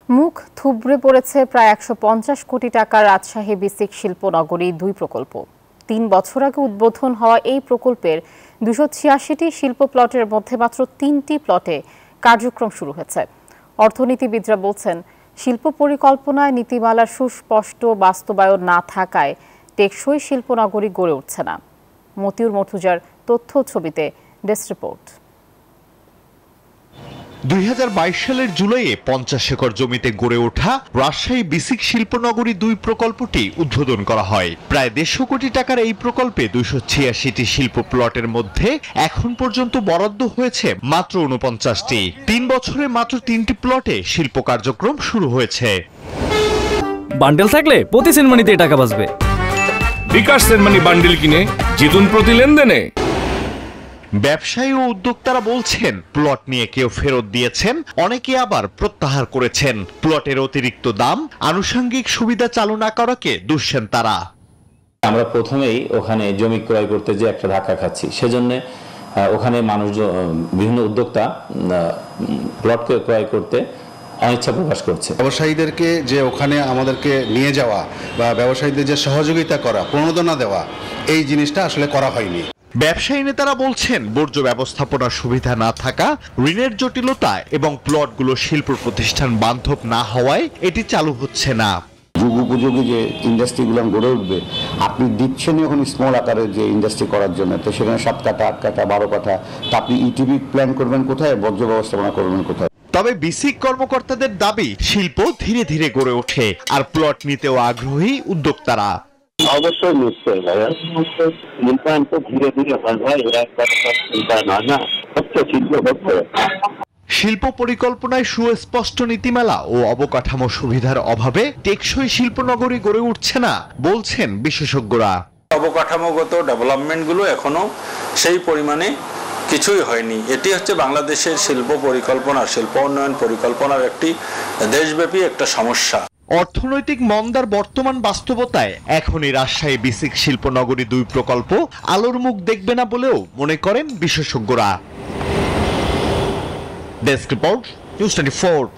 মুখ থুবড়ে পড়েছে প্রায় ১৫০ কোটি টাকার রাজশাহী বিসিক শিল্পনগরী ২ প্রকল্প। ৩ বছর আগে উদ্বোধন হওয়া এই প্রকল্পের ২৮৬টি শিল্প প্লটের মধ্যে মাত্র ৩টি প্লটে কার্যক্রম শুরু হয়েছে। অর্থনীতিবিদরা বলছেন, শিল্প পরিকল্পনায় নীতিমালার সুস্পষ্ট বাস্তবায়ন না থাকায় টেকসই শিল্পনগরী গড়ে উঠছে না। মতিউর মর্তুজার তথ্য ছবিতে ডেস্ক রিপোর্ট। ২০২২ সালের জুলাইয়ে ৫০ একর জমিতে গড়ে ওঠা রাজশাহী বিসিক শিল্পনগরী ২ প্রকল্পটি উদ্বোধন করা হয়। প্রায় ১৫০ কোটি টাকার এই প্রকল্পে ২৮৬টি শিল্প প্লটের মধ্যে এখন পর্যন্ত বরাদ্দ হয়েছে মাত্র ৪৯টি। ৩ বছরে মাত্র 3টি প্লটে শিল্প কার্যক্রম শুরু হয়েছে। বান্ডেল থাকলে প্রতি সেনমানিতে টাকা বাঁচবে। বিকাশ সেনমানি বান্ডেল কিনে জিতুন প্রতি লেনদেনে। ব্যবসায়ী ও উদ্যোক্তারা বলছেন, প্লট নিয়ে কেউ ফেরত দিয়েছেন, অনেকে আবার প্রত্যাহার করেছেন। প্লটের অতিরিক্ত দাম, আনুষঙ্গিক সুবিধা চালু না করাকে দুষছেন তারা। আমরা প্রথমেই ওখানে জমি ক্রয় করতে যে একটা ধাক্কা খাচ্ছি, সেজন্য ওখানে মানুষ, বিভিন্ন উদ্যোক্তা প্লটকে ক্রয় করতে অনিচ্ছা প্রকাশ করছে। ব্যবসায়ীদেরকে যে ওখানে আমাদেরকে নিয়ে যাওয়া বা ব্যবসায়ীদের যে সহযোগিতা করা, প্রণোদনা দেওয়া, এই জিনিসটা আসলে করা হয়নি। ব্যবসায়ী নেতারা বলছেন, বর্জ্য ব্যবস্থাপনার সুবিধা না থাকা, ঋণের জটিলতা এবং প্লটগুলো শিল্প প্রতিষ্ঠান বান্ধব না হওয়ায় এটি চালু হচ্ছে না। যুগ উপযোগী যে ইন্ডাস্ট্রিগুলো গড়ে উঠবে, আপনি দিচ্ছেন এখন স্মল আকারের যে ইন্ডাস্ট্রি করার জন্য, তো সেখানে 7 কাঠা 8 কাঠা 12 কাঠা, তা আপনি ইটিভি প্ল্যান করবেন কোথায়, বর্জ্য ব্যবস্থাপনা করবেন কোথায়? তবে বিসিক কর্মকর্তাদের দাবি, শিল্প ধীরে ধীরে গড়ে ওঠে আর প্লট নিতেও আগ্রহী উদ্যোক্তারা। অবশ্যই নিশ্চয়ই ভাইয়া, শিল্পায়ন তো ধীরে ধীরে হয় ভাই, একবার শিল্পায়ন হয় না, হচ্ছে শিল্প হচ্ছে। শিল্প পরিকল্পনায় সুস্পষ্ট নীতিমালা ও অবকাঠামো সুবিধার অভাবে টেকসই শিল্পনগরী গড়ে উঠছে না বলছেন বিশেষজ্ঞরা। অবকাঠামোগত ডেভেলপমেন্টগুলো এখনো সেই পরিমাণে কিছুই হয়নি। এটি হচ্ছে বাংলাদেশের শিল্প পরিকল্পনা, শিল্প উন্নয়ন পরিকল্পনার একটি দেশব্যাপী একটা সমস্যা। অর্থনৈতিক মন্দার বর্তমান বাস্তবতায় এখনই রাজশাহী বিসিক শিল্পনগরী ২ প্রকল্প আলোর মুখ দেখবে না বলেও মনে করেন বিশেষজ্ঞরা। Desk report, news 24।